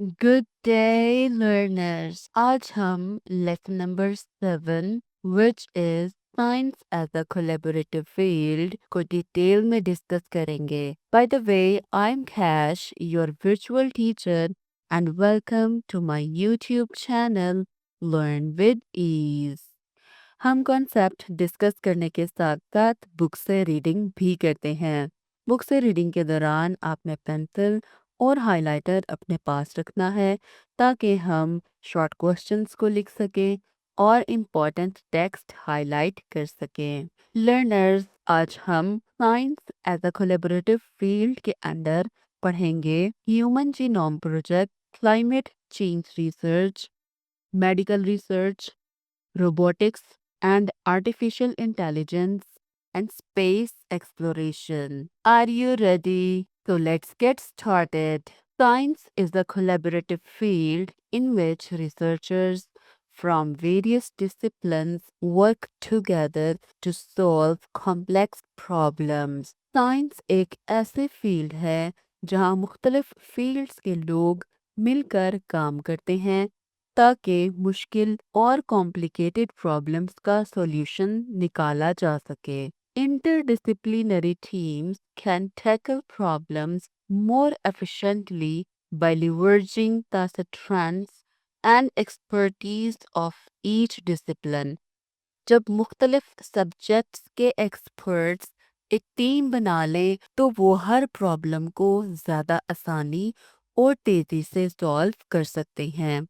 Good day, learners. आज हम lesson number 7, which is science as a collaborative field, को detail में discuss करेंगे. By the way, I'm Cash, your virtual teacher, and welcome to my YouTube channel, Learn with Ease. हम concept discuss करने के साथ साथ बुक से reading भी करते हैं. बुक से रीडिंग के दौरान आपने पेंसिल और हाइलाइटर अपने पास रखना है ताकि हम शॉर्ट क्वेश्चंस को लिख सकें और इम्पोर्टेंट टेक्स्ट हाईलाइट कर सकें. लर्नर्स, आज हम science as a collaborative field के अंदर पढ़ेंगे human genome project, climate change research, medical research, robotics, and artificial intelligence and space exploration. Are you ready? So let's get started. Science is a collaborative field in which researchers from various disciplines work together to solve complex problems. Science एक ऐसे field है जहाँ मुख्तलिफ fields के लोग मिलकर काम करते हैं ताकि मुश्किल और कॉम्प्लिकेटेड प्रॉब्लम्स का सॉल्यूशन निकाला जा सके. Interdisciplinary teams can tackle problems more efficiently by leveraging the strengths and expertise of each discipline. जब मुख्तलिफ सब्जेक्ट्स के एक्सपर्ट्स एक टीम बना लें तो वो हर प्रॉब्लम को ज़्यादा आसानी और तेज़ी से सॉल्व कर सकते हैं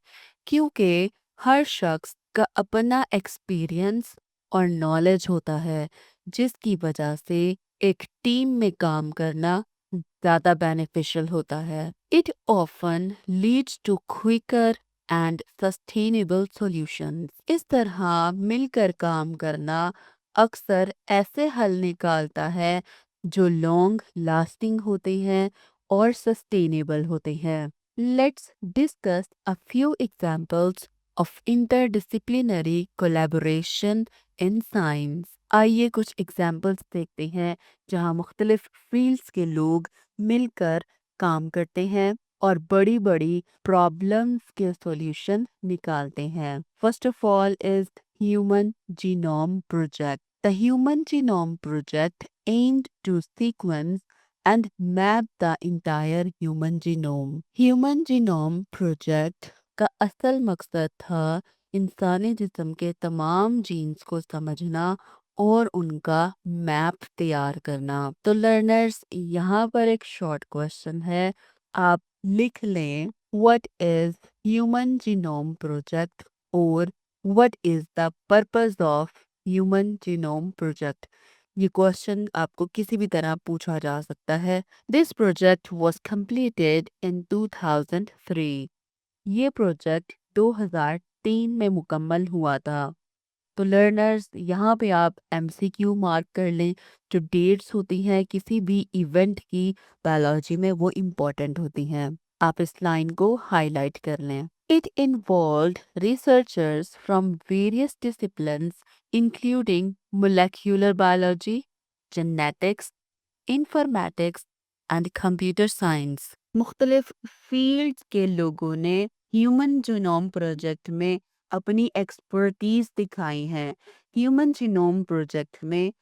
क्योंकि हर शख्स का अपना एक्सपीरियंस और नॉलेज होता है जिसकी वजह से एक टीम में काम करना ज़्यादा बेनिफिशियल होता है. It often leads to quicker and sustainable solutions. इस तरह मिलकर काम करना अक्सर ऐसे हल निकालता है जो लॉन्ग लास्टिंग होते हैं और सस्टेनेबल होते हैं. Let's discuss a few examples of interdisciplinary collaboration in science. आइए कुछ एग्जांपल्स देखते हैं जहां मुख्तलिफ फील्ड्स के लोग मिलकर काम करते हैं और बड़ी बड़ी प्रॉब्लम्स के सॉल्यूशन निकालते हैं. First of all is human genome project. The human genome project aimed to sequence and map the entire human genome. Human Genome Project का असल मकसद था इंसानी जिस्म के तमाम जीन्स को समझना और उनका मैप तैयार करना. तो लर्नर्स, यहाँ पर एक शॉर्ट क्वेश्चन है, आप लिख लें what is human genome project और what is the purpose of human genome project. ये क्वेश्चन आपको किसी भी तरह पूछा जा सकता है. This project was completed in 2003. ये प्रोजेक्ट 2003 में मुकम्मल हुआ था. तो लर्नर्स, यहाँ पे आप एमसीक्यू मार्क कर लें. जो डेट्स होती हैं किसी भी इवेंट की बायोलॉजी में वो इम्पोर्टेंट होती हैं. आप इस लाइन को हाईलाइट कर लें. It involved researchers from various disciplines including molecular biology, genetics, informatics and computer science. मुख्तलिफ फील्ड्स के लोगों ने ह्यूमन जीनोम प्रोजेक्ट में अपनी एक्सपर्टीज दिखाई है. ह्यूमन जीनोम प्रोजेक्ट में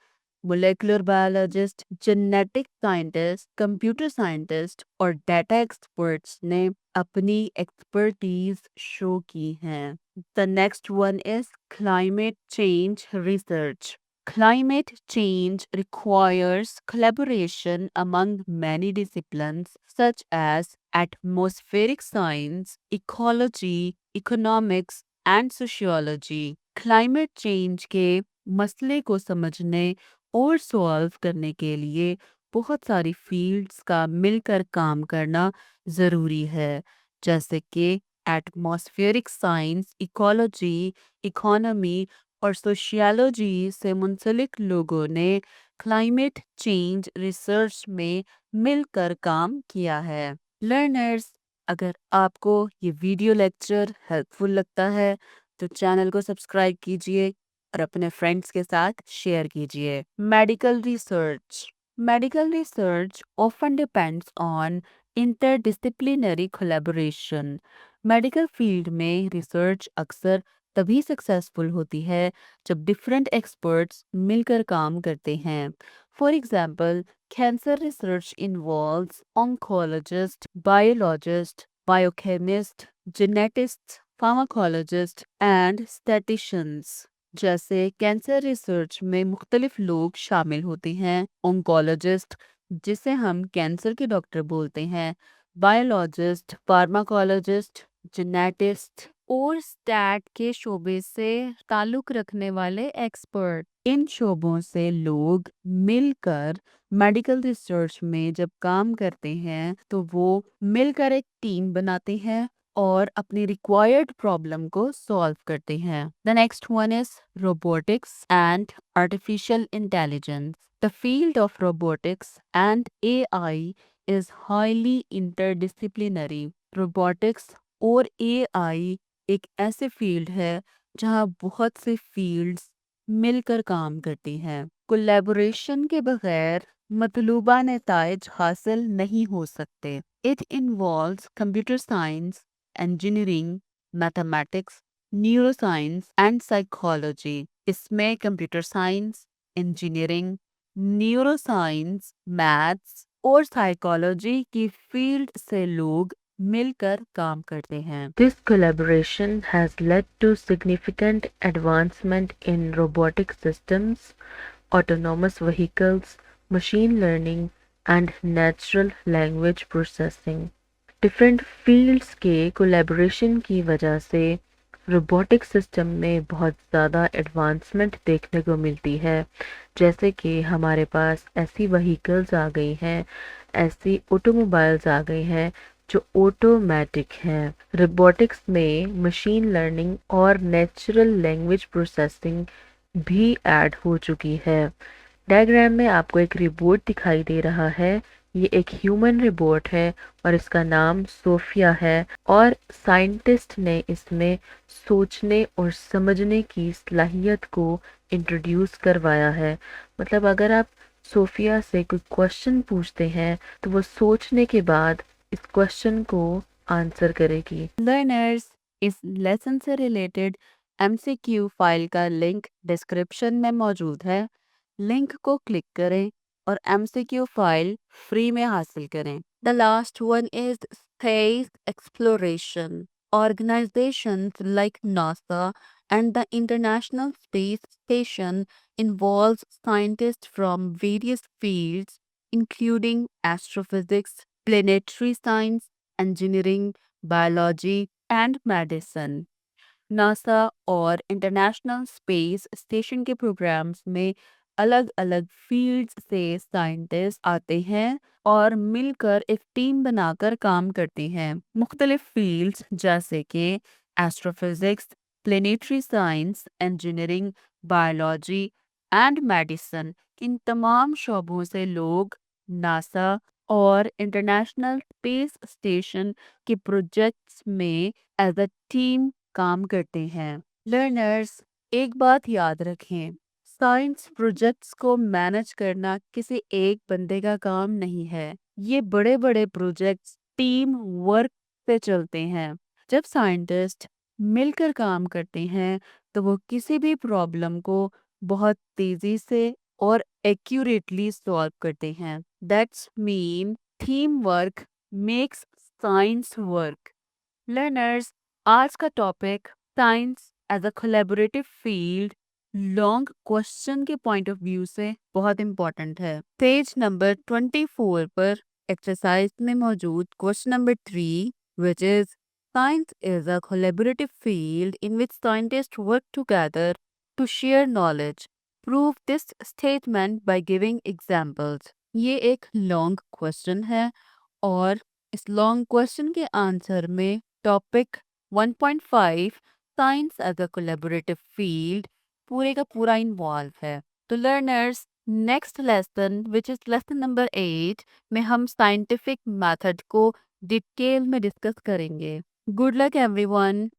molecular biologist, genetic scientist, computer scientist और डाटा एक्सपर्ट्स ने अपनी एक्सपर्टीज शो की हैं. The next one is climate change research. Climate change requires collaboration among many disciplines such as atmospheric science, ecology, economics, and sociology. Climate change के मसले को समझने और सॉल्व करने के लिए बहुत सारी फील्ड्स का मिलकर काम करना ज़रूरी है, जैसे कि एटमॉस्फेरिक साइंस, इकोलॉजी, इकोनॉमी और सोशियोलॉजी से मुंसलिक लोगों ने क्लाइमेट चेंज रिसर्च में मिलकर काम किया है. लर्नर्स, अगर आपको ये वीडियो लेक्चर हेल्पफुल लगता है तो चैनल को सब्सक्राइब कीजिए और अपने फ्रेंड्स के साथ शेयर कीजिए. Medical research. Medical research often depends on interdisciplinary collaboration. Medical field में रिसर्च अक्सर तभी सक्सेसफुल होती है जब डिफरेंट एक्सपर्ट्स मिलकर काम करते हैं। For example, cancer research involves oncologist, biologist, biochemist, genetists, pharmacologist and statisticians। जैसे कैंसर रिसर्च में मुख्तलिफ लोग शामिल होते हैं। oncologist, जिसे हम कैंसर के डॉक्टर बोलते हैं, बायोलॉजिस्ट, फार्माकोलॉजिस्ट, जेनेटिस्ट और स्टैट के शोबे से ताल्लुक रखने वाले एक्सपर्ट। इन शोबों से लोग मिलकर मेडिकल रिसर्च में जब काम करते हैं तो वो मिलकर एक टीम बनाते हैं और अपनी रिक्वायर्ड प्रॉब्लम को सॉल्व करते हैं। The next one is robotics and artificial intelligence. The field of robotics and AI is highly interdisciplinary. Robotics और AI एक ऐसे फील्ड है जहाँ बहुत से फील्ड्स मिलकर काम करती हैं। कोलैबोरेशन के बगैर मतलूबा नताइज हासिल नहीं हो सकते। It involves computer science, engineering, mathematics, neuroscience and psychology. इसमें computer science, engineering, neuroscience, maths और साइकोलॉजी की फील्ड से लोग मिलकर काम करते हैं। This collaboration has led to significant advancement in robotic systems, autonomous vehicles, machine learning and natural language processing. Different fields के कोलैबोरेशन की वजह से रोबोटिक सिस्टम में बहुत ज़्यादा एडवांसमेंट देखने को मिलती है। जैसे कि हमारे पास ऐसी व्हीकल्स आ गई हैं, ऐसी ऑटोमोबाइल्स आ गई हैं जो ऑटोमेटिक हैं। रोबोटिक्स में मशीन लर्निंग और नेचुरल लैंग्वेज प्रोसेसिंग भी ऐड हो चुकी है। डायग्राम में आपको एक रोबोट दिखाई दे रहा है। ये एक ह्यूमन रोबोट है और इसका नाम सोफिया है और साइंटिस्ट ने इसमें सोचने और समझने की सलाहियत को इंट्रोड्यूस करवाया है। मतलब अगर आप सोफिया से कोई क्वेश्चन पूछते हैं तो वो सोचने के बाद इस क्वेश्चन को आंसर करेगी। लर्नर्स, इस लेसन से रिलेटेड MCQ फाइल का लिंक डिस्क्रिप्शन में मौजूद है। लिंक को क्लिक करें और MCQ फाइल फ्री में हासिल करें। The last one is space exploration. Organizations like NASA and the International Space Station involves scientists from various fields, including astrophysics, planetary science, engineering, biology, and medicine. NASA और international space station के programmes में अलग अलग fields से scientist आते हैं और मिलकर एक टीम बनाकर काम करते हैं। मुख्तलिफ फील्ड्स जैसे कि astrophysics, planetary science, engineering, biology and medicine, इन तमाम शोबों से लोग नासा और इंटरनेशनल स्पेस स्टेशन के प्रोजेक्ट्स में एज अ टीम काम करते हैं। लर्नर्स, एक बात याद रखें, साइंस प्रोजेक्ट्स को मैनेज करना किसी एक बंदे का काम नहीं है। ये बड़े बड़े प्रोजेक्ट्स टीम वर्क से चलते हैं। जब साइंटिस्ट मिलकर काम करते हैं तो वो किसी भी प्रॉब्लम को बहुत तेजी से और एक्यूरेटली सॉल्व करते हैं। That's mean team work makes science work. Learners, आज का topic science as a collaborative field long question के पॉइंट ऑफ व्यू से बहुत इंपॉर्टेंट है। पेज नंबर 24 पर एक्सरसाइज में मौजूद question number 3 which is science is a collaborative field in which scientist work together to share knowledge. Prove this statement by giving examples. ये एक long question है और इस लॉन्ग क्वेश्चन के आंसर में topic 1.5 science as a collaborative field पूरे का पूरा इन्वॉल्व है। तो learners, next lesson which is lesson number 8 में हम साइंटिफिक मेथड को डिटेल में डिस्कस करेंगे। Good luck everyone.